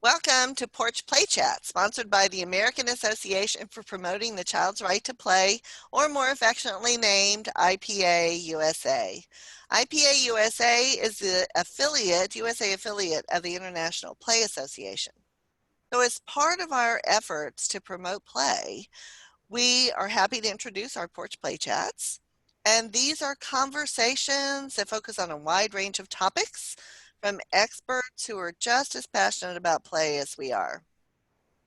Welcome to Porch Play Chat, sponsored by the American Association for Promoting the Child's Right to Play, or more affectionately named IPA-USA. IPA-USA is the USA affiliate of the International Play Association. So as part of our efforts to promote play, we are happy to introduce our Porch Play Chats. And these are conversations that focus on a wide range of topics from experts who are just as passionate about play as we are.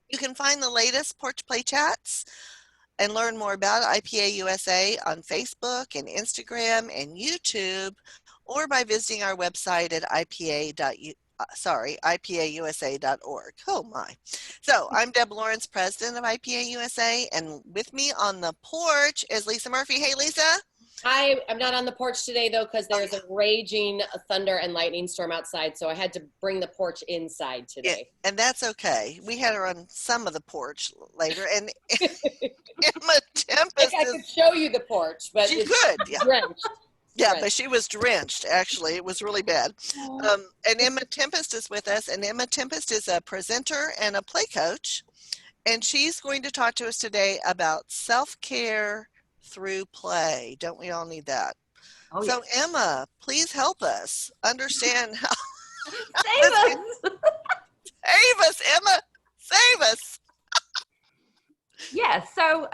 You can find the latest Porch Play Chats and learn more about IPA USA on Facebook and Instagram and YouTube, or by visiting our website at IPAUSA.org. Oh my. So I'm Deb Lawrence, president of IPA USA, and with me on the porch is Lisa Murphy. Hey, Lisa. Hi, I'm not on the porch today though, because there's a raging thunder and lightning storm outside, so I had to bring the porch inside today. Yeah, and that's okay. We had her on some of the porch later, and Emma Tempest. I could show you the porch, but she could, yeah. Drenched. Yeah, but she was drenched, actually. It was really bad. And Emma Tempest is with us, and Emma Tempest is a presenter and a play coach, and she's going to talk to us today about self-care through play. Don't we all need that? Oh, so yes. Emma, please help us understand how. Save us! Save us, Emma! Save us! Yeah, so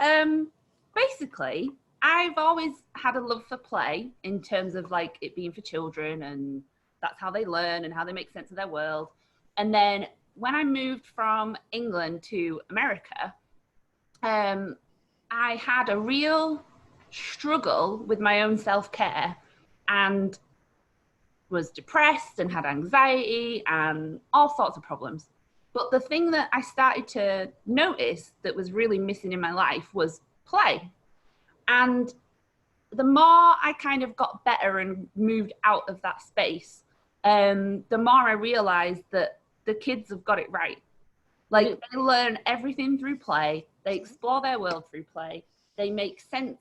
basically, I've always had a love for play in terms of like it being for children, and that's how they learn and how they make sense of their world. And then when I moved from England to America, I had a real struggle with my own self-care and was depressed and had anxiety and all sorts of problems. But the thing that I started to notice that was really missing in my life was play. And the more I kind of got better and moved out of that space, the more I realized that the kids have got it right. Like, they learn everything through play. They explore their world through play. They make sense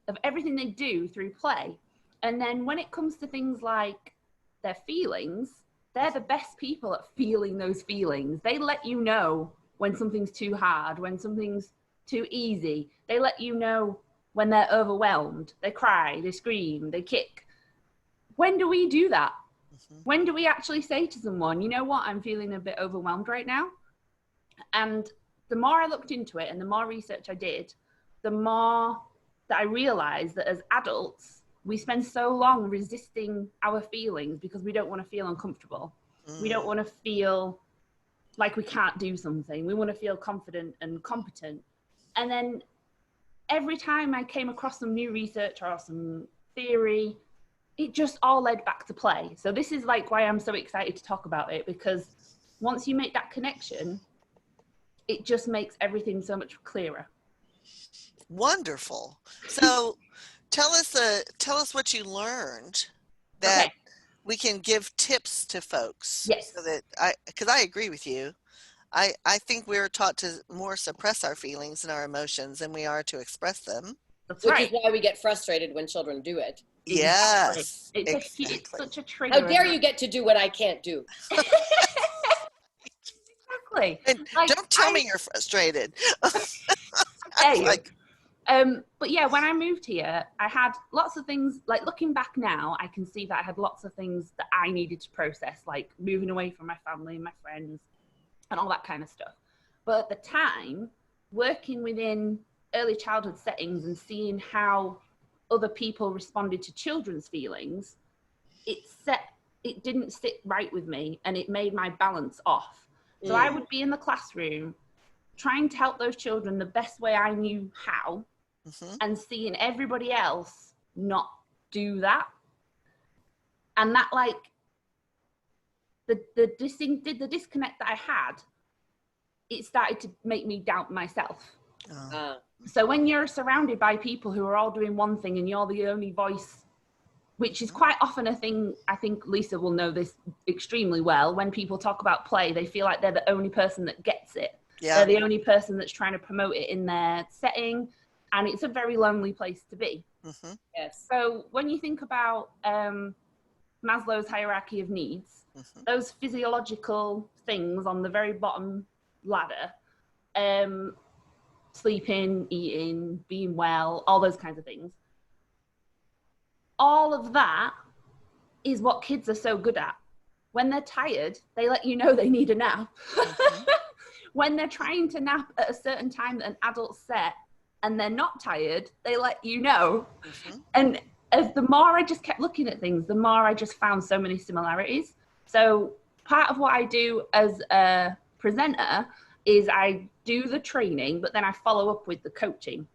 of everything they do through play. And then when it comes to things like their feelings, they're the best people at feeling those feelings. They let you know when something's too hard, when something's too easy. They let you know when they're overwhelmed. They cry, they scream, they kick. When do we do that? When do we actually say to someone, you know what, I'm feeling a bit overwhelmed right now? And the more I looked into it and the more research I did, the more that I realized that as adults, we spend so long resisting our feelings because we don't want to feel uncomfortable. We don't want to feel like we can't do something. We want to feel confident and competent. And then every time I came across some new research or some theory, it just all led back to play. So this is like why I'm so excited to talk about it, because once you make that connection, it just makes everything so much clearer. Wonderful. So tell us what you learned that we can give tips to folks. Yes. So that because I agree with you. I think we're taught to more suppress our feelings and our emotions than we are to express them. That's Which right. is why we get frustrated when children do it. Yes. Exactly. It's such a trigger. How dare you get to do what I can't do? Exactly. And like, don't tell me you're frustrated. But yeah, when I moved here, I had lots of things, like looking back now, I can see that I had lots of things that I needed to process, like moving away from my family and my friends and all that kind of stuff. But at the time, working within early childhood settings and seeing how other people responded to children's feelings, it didn't sit right with me, and it made my balance off. So I would be in the classroom trying to help those children the best way I knew how, and seeing everybody else not do that. And that, like, the disconnect that I had, it started to make me doubt myself. So when you're surrounded by people who are all doing one thing and you're the only voice, which is quite often a thing, I think Lisa will know this extremely well, when people talk about play, they feel like they're the only person that gets it. Yeah. They're the only person that's trying to promote it in their setting, and it's a very lonely place to be. Yes. So when you think about Maslow's hierarchy of needs, those physiological things on the very bottom ladder, sleeping, eating, being well, all those kinds of things, all of that is what kids are so good at. When they're tired, they let you know they need a nap. When they're trying to nap at a certain time that an adult set and they're not tired, they let you know. And as the more I just kept looking at things, the more I just found so many similarities. So part of what I do as a presenter is I do the training, but then I follow up with the coaching.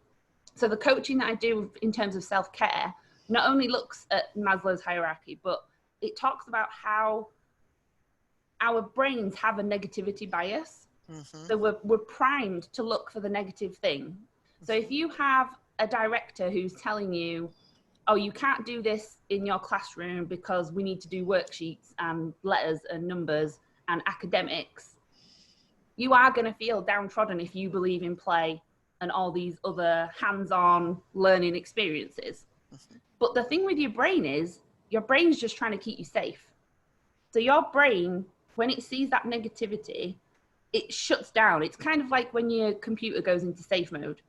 So the coaching that I do in terms of self-care not only looks at Maslow's hierarchy, but it talks about how our brains have a negativity bias. So we're primed to look for the negative thing. So if you have a director who's telling you, oh, you can't do this in your classroom because we need to do worksheets and letters and numbers and academics, you are going to feel downtrodden if you believe in play and all these other hands-on learning experiences. But the thing with your brain is, your brain's just trying to keep you safe. So your brain, when it sees that negativity, it shuts down. It's kind of like when your computer goes into safe mode.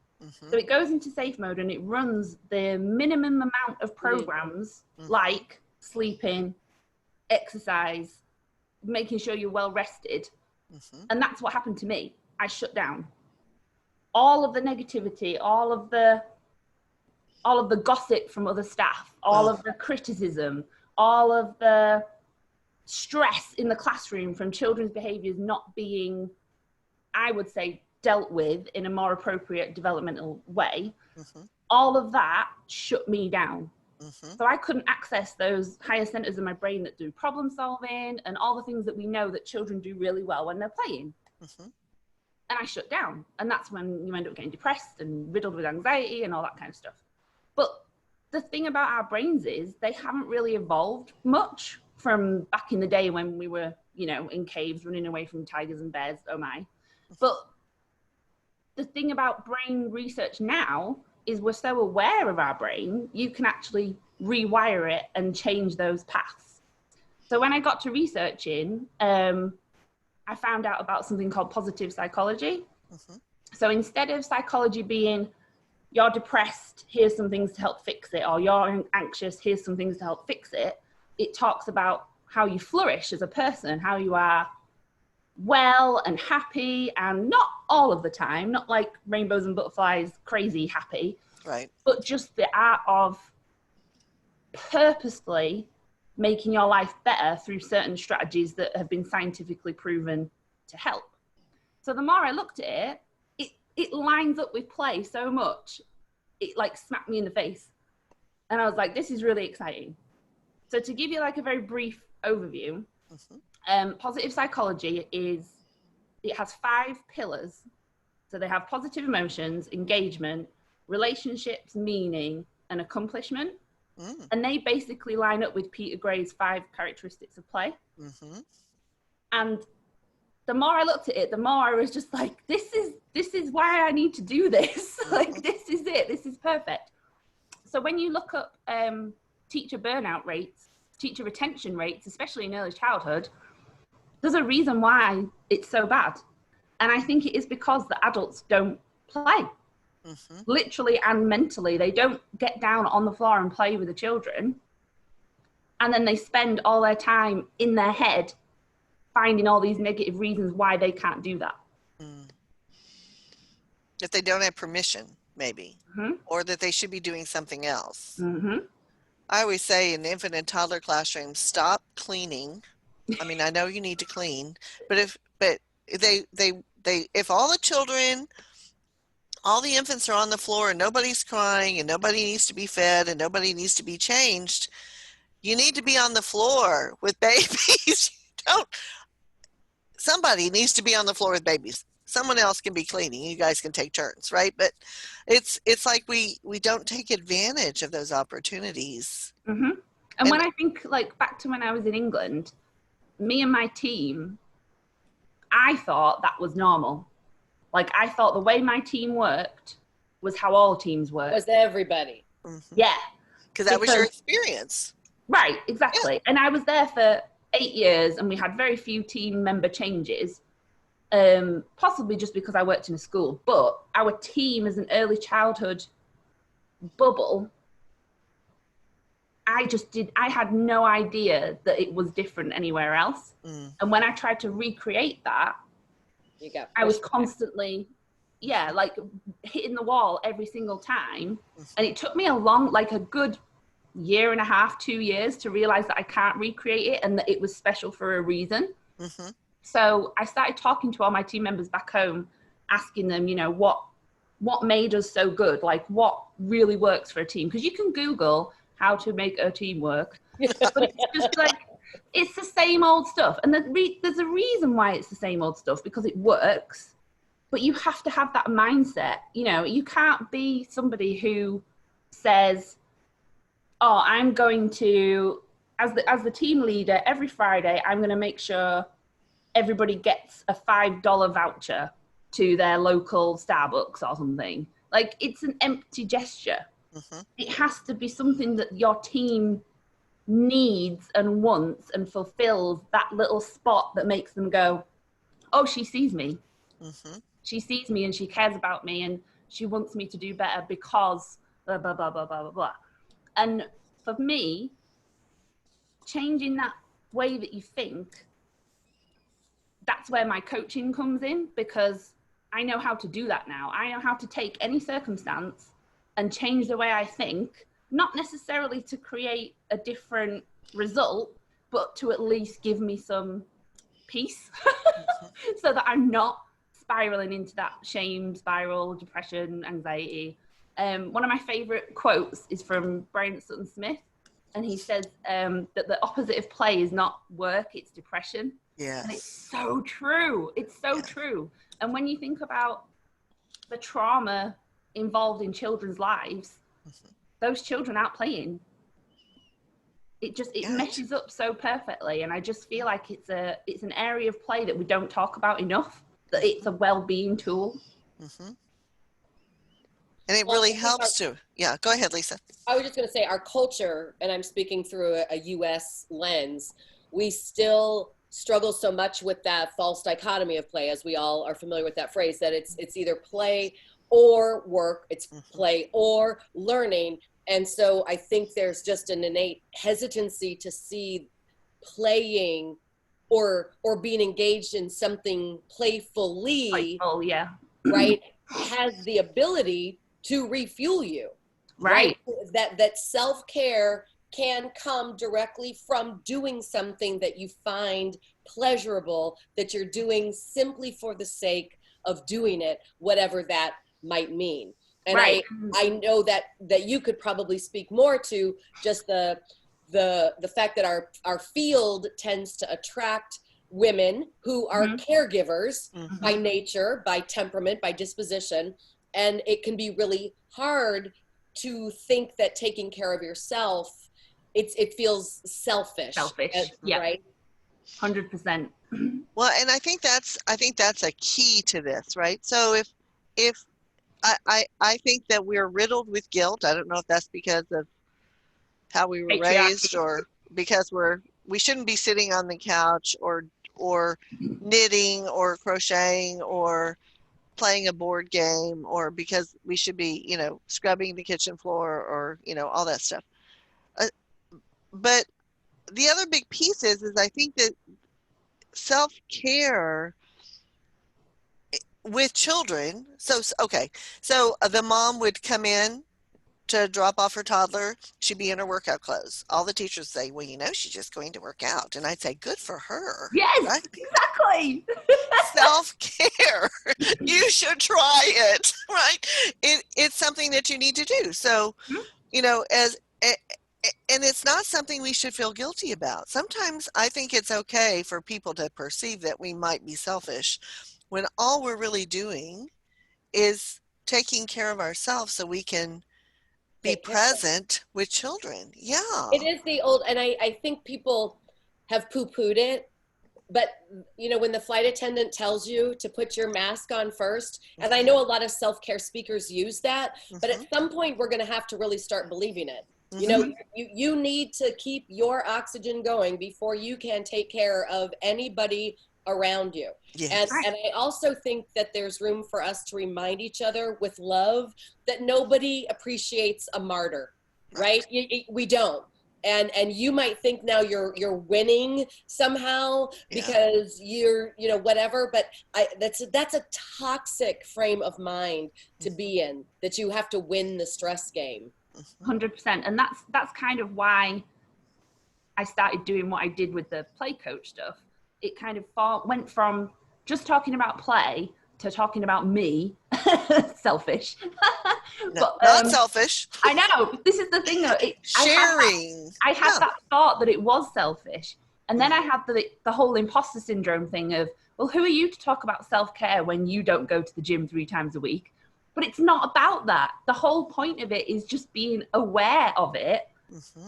So it goes into safe mode and it runs the minimum amount of programs like sleeping, exercise, making sure you're well rested. And that's what happened to me. I shut down. All of the negativity, all of the gossip from other staff, all of the criticism, all of the stress in the classroom from children's behaviours not being, I would say, dealt with in a more appropriate developmental way, all of that shut me down. So I couldn't access those higher centres of my brain that do problem solving and all the things that we know that children do really well when they're playing. And I shut down. And that's when you end up getting depressed and riddled with anxiety and all that kind of stuff. But the thing about our brains is they haven't really evolved much from back in the day when we were, you know, in caves running away from tigers and bears, oh my. But the thing about brain research now is we're so aware of our brain, you can actually rewire it and change those paths. So when I got to researching, I found out about something called positive psychology. So instead of psychology being, you're depressed, here's some things to help fix it, or you're anxious, here's some things to help fix it, it talks about how you flourish as a person, how you are well and happy, and not all of the time, not like rainbows and butterflies, crazy happy, right? But just the art of purposely making your life better through certain strategies that have been scientifically proven to help. So the more I looked at it, it lines up with play so much, it like smacked me in the face. And I was like, this is really exciting. So to give you like a very brief overview, positive psychology it has 5 pillars. So they have positive emotions, engagement, relationships, meaning, and accomplishment. And they basically line up with Peter Gray's 5 characteristics of play. And the more I looked at it, the more I was just like, this is why I need to do this. Like, this is it. This is perfect. So when you look up teacher burnout rates, teacher retention rates, especially in early childhood, there's a reason why it's so bad. And I think it is because the adults don't play. Literally and mentally, they don't get down on the floor and play with the children. And then they spend all their time in their head finding all these negative reasons why they can't do that. That they don't have permission, maybe, or that they should be doing something else. I always say in the infant and toddler classroom, stop cleaning. I mean, I know you need to clean, but if all the children, all the infants are on the floor and nobody's crying and nobody needs to be fed and nobody needs to be changed, you need to be on the floor with babies. Somebody needs to be on the floor with babies. Someone else can be cleaning. You guys can take turns, right? But it's like we don't take advantage of those opportunities. And when I think like back to when I was in England, me and my team, I thought that was normal. Like, I thought the way my team worked was how all teams work. Was everybody. Yeah. Because that was your experience. Right, exactly. And I was there for 8 years and we had very few team member changes, possibly just because I worked in a school. But our team as an early childhood bubble, I had no idea that it was different anywhere else. And when I tried to recreate that, I was constantly, like hitting the wall every single time. And it took me a good year and a half, 2 years to realize that I can't recreate it and that it was special for a reason. So I started talking to all my team members back home, asking them, what made us so good? Like what really works for a team? Because you can Google how to make a team work, but it's just like, it's the same old stuff. And there's a reason why it's the same old stuff, because it works, but you have to have that mindset. You can't be somebody who says, oh, I'm going to, as the team leader, every Friday, I'm going to make sure everybody gets a $5 voucher to their local Starbucks or something. Like, it's an empty gesture. It has to be something that your team needs and wants and fulfills that little spot that makes them go, oh, she sees me. She sees me and she cares about me and she wants me to do better because blah, blah, blah, blah, blah, blah, blah. And for me, changing that way that you think, that's where my coaching comes in, because I know how to do that now. I know how to take any circumstance and change the way I think, not necessarily to create a different result, but to at least give me some peace so that I'm not spiraling into that shame spiral, depression, anxiety. One of my favorite quotes is from Brian Sutton Smith, and he says that the opposite of play is not work, it's depression. Yes. And it's so true. It's so true. And when you think about the trauma involved in children's lives, those children aren't playing. It meshes up so perfectly. And I just feel like it's an area of play that we don't talk about enough, that it's a well-being tool. And it really helps too. Yeah, go ahead, Lisa. I was just going to say, our culture, and I'm speaking through a US lens, we still struggle so much with that false dichotomy of play, as we all are familiar with that phrase, that it's either play or work, it's play or learning. And so I think there's just an innate hesitancy to see playing or being engaged in something playfully, right, has the ability to refuel you, right? That self-care can come directly from doing something that you find pleasurable, that you're doing simply for the sake of doing it, whatever that might mean. And I know that you could probably speak more to just the fact that our field tends to attract women who are caregivers by nature, by temperament, by disposition. And it can be really hard to think that taking care of yourself, it feels selfish. Right? 100%. Well, and I think that's a key to this, right? So if I think that we're riddled with guilt. I don't know if that's because of how we were raised, or because we shouldn't be sitting on the couch or knitting or crocheting or playing a board game, or because we should be, scrubbing the kitchen floor or, all that stuff. But the other big piece is I think that self-care with children. So the mom would come in to drop off her toddler. She'd be in her workout clothes. All the teachers say, well, she's just going to work out. And I'd say, good for her. Yes, right? Exactly. Self-care. You should try it, right? It's something that you need to do. So, and it's not something we should feel guilty about. Sometimes I think it's okay for people to perceive that we might be selfish when all we're really doing is taking care of ourselves so we can be present with children. Yeah. It is the old, and I think people have poo-pooed it, but when the flight attendant tells you to put your mask on first, and I know a lot of self-care speakers use that, but at some point we're going to have to really start believing it. You know, you need to keep your oxygen going before you can take care of anybody around you. Yes. And I also think that there's room for us to remind each other with love that nobody appreciates a martyr, right? We don't. And you might think now you're winning somehow because you're, you know, whatever, but that's a toxic frame of mind to be in, that you have to win the stress game. 100%. And that's kind of why I started doing what I did with the play coach stuff. It kind of went from just talking about play to talking about me. Selfish. But, not selfish. I know. This is the thing though. Sharing. I had that thought that it was selfish. And then I had the whole imposter syndrome thing of, well, who are you to talk about self-care when you don't go to the gym 3 times a week? But it's not about that. The whole point of it is just being aware of it,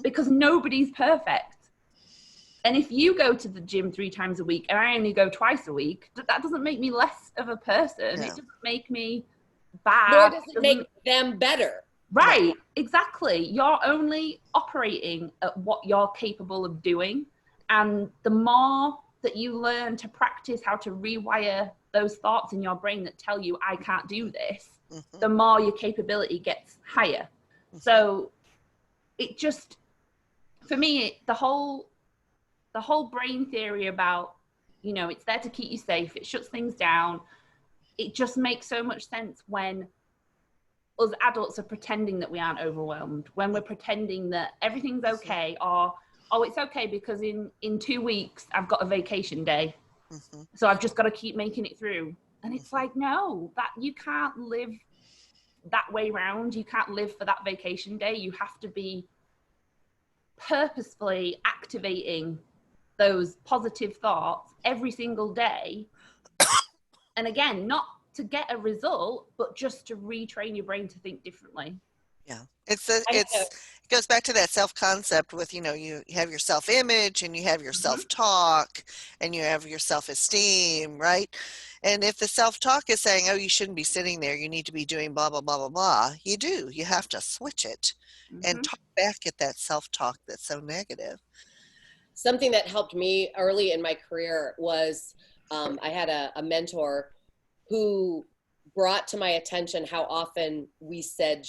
because nobody's perfect. And if you go to the gym 3 times a week and I only go twice a week, that doesn't make me less of a person. It doesn't make me bad. Nor does it make them better. Right, exactly. You're only operating at what you're capable of doing. And the more that you learn to practice how to rewire those thoughts in your brain that tell you, I can't do this, the more your capability gets higher. So it just, for me, the whole brain theory about, you know, it's there to keep you safe, it shuts things down, it just makes so much sense when us adults are pretending that we aren't overwhelmed, when we're pretending that everything's okay, or, oh, it's okay because in 2 weeks I've got a vacation day, so I've just got to keep making it through. And it's like, no, that you can't live that way round. You can't live for that vacation day. You have to be purposefully activating those positive thoughts every single day. And again, not to get a result, but just to retrain your brain to think differently. Yeah, it goes back to that self-concept with, you know, you have your self-image and you have your self-talk and you have your self-esteem, right? And if the self-talk is saying, oh, you shouldn't be sitting there, you need to be doing blah, blah, blah, blah, blah, you have to switch it and talk back at that self-talk that's so negative. Something that helped me early in my career was I had a mentor who brought to my attention how often we said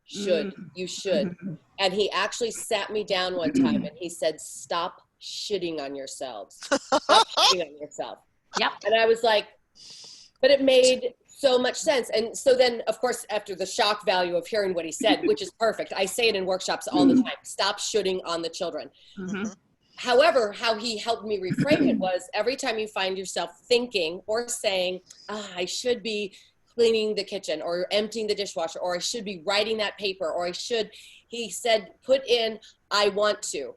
you should. And he actually sat me down one time and he said, stop shitting on yourselves. Stop shitting on yourself. Yep. And I was like, but it made so much sense. And so then, of course, after the shock value of hearing what he said, which is perfect, I say it in workshops all the time, stop shitting on the children. However, how he helped me reframe it was every time you find yourself thinking or saying, I should be cleaning the kitchen or emptying the dishwasher, or I should be writing that paper, or he said, put in, I want to.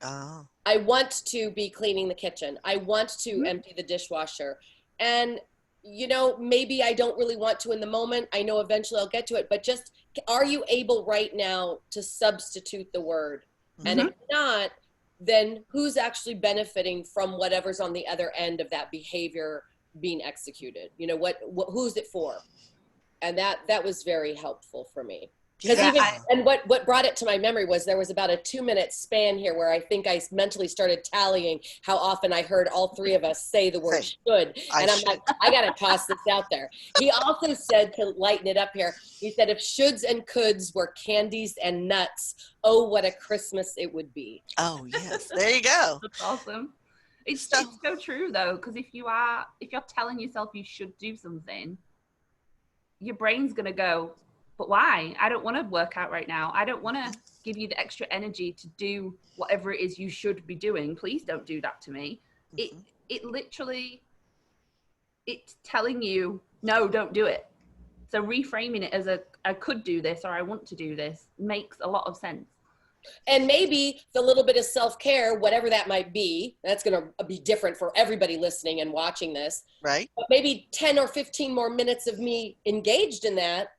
Oh. I want to be cleaning the kitchen. I want to empty the dishwasher. And, you know, maybe I don't really want to in the moment. I know eventually I'll get to it, but just, are you able right now to substitute the word? And if not, then who's actually benefiting from whatever's on the other end of that behavior being executed? You know, who's it for? And that was very helpful for me. And what brought it to my memory was there was about a 2-minute span here where I think I mentally started tallying how often I heard all 3 of us say the word should. And I'm like, I got to toss this out there. He also said, to lighten it up here, he said, if shoulds and coulds were candies and nuts, oh, what a Christmas it would be. Oh, yes. There you go. That's awesome. It's so true, though, because if you're telling yourself you should do something, your brain's going to go, but why? I don't want to work out right now. I don't want to give you the extra energy to do whatever it is you should be doing. Please don't do that to me. It literally, it's telling you, no, don't do it. So reframing it as I could do this or I want to do this makes a lot of sense. And maybe the little bit of self-care, whatever that might be, that's going to be different for everybody listening and watching this. Right. But maybe 10 or 15 more minutes of me engaged in that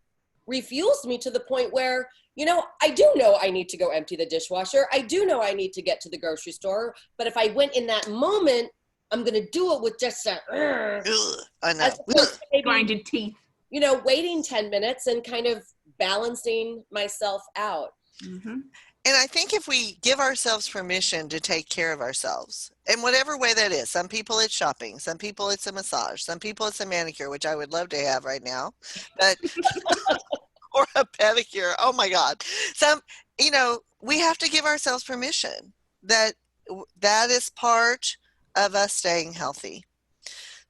refuels me to the point where, you know, I do know I need to go empty the dishwasher. I do know I need to get to the grocery store. But if I went in that moment, I'm going to do it with just a, I know. Grinded teeth. You know, waiting 10 minutes and kind of balancing myself out. Mm-hmm. And I think if we give ourselves permission to take care of ourselves, in whatever way that is, some people it's shopping, some people it's a massage, some people it's a manicure, which I would love to have right now, but or a pedicure. Oh my God. Some, we have to give ourselves permission that that is part of us staying healthy.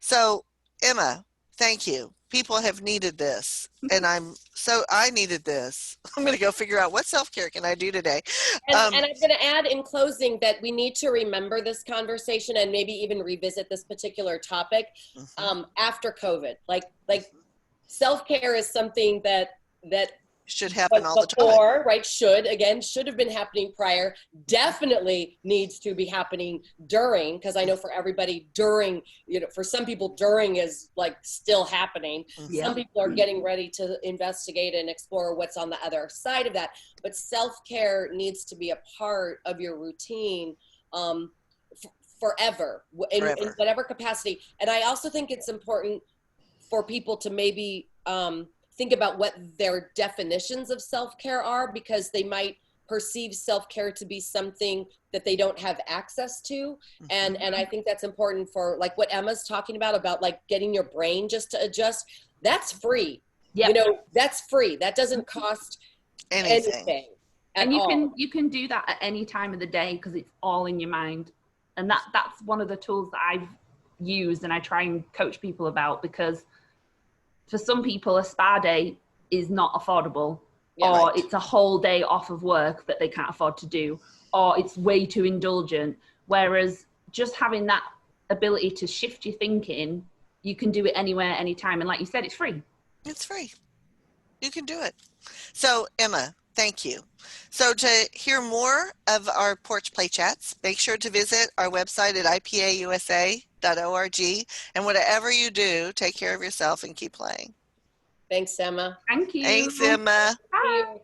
So, Emma, thank you. People have needed this, and I needed this. I'm going to go figure out what self-care can I do today. And I'm going to add in closing that we need to remember this conversation and maybe even revisit this particular topic after COVID. Like self-care is something that should happen all the time. Before, right? Should have been happening prior. Definitely needs to be happening during, because I know for everybody during, for some people during is like still happening. Yeah. Some people are getting ready to investigate and explore what's on the other side of that. But self-care needs to be a part of your routine forever. In whatever capacity. And I also think it's important for people to maybe think about what their definitions of self-care are, because they might perceive self-care to be something that they don't have access to. And I think that's important for like what Emma's talking about like getting your brain just to adjust. That's free. Yep. That's free. That doesn't cost anything and you can do that at any time of the day because it's all in your mind. And that's one of the tools that I've used and I try and coach people about, because for some people, a spa day is not affordable, or it's a whole day off of work that they can't afford to do, or it's way too indulgent. Whereas just having that ability to shift your thinking, you can do it anywhere, anytime. And like you said, it's free. It's free. You can do it. So, Emma, thank you. So to hear more of our Porch Play Chats, make sure to visit our website at IPA-USA.org. And whatever you do, take care of yourself and keep playing. Thanks, Emma. Thank you. Thanks, Emma. Bye.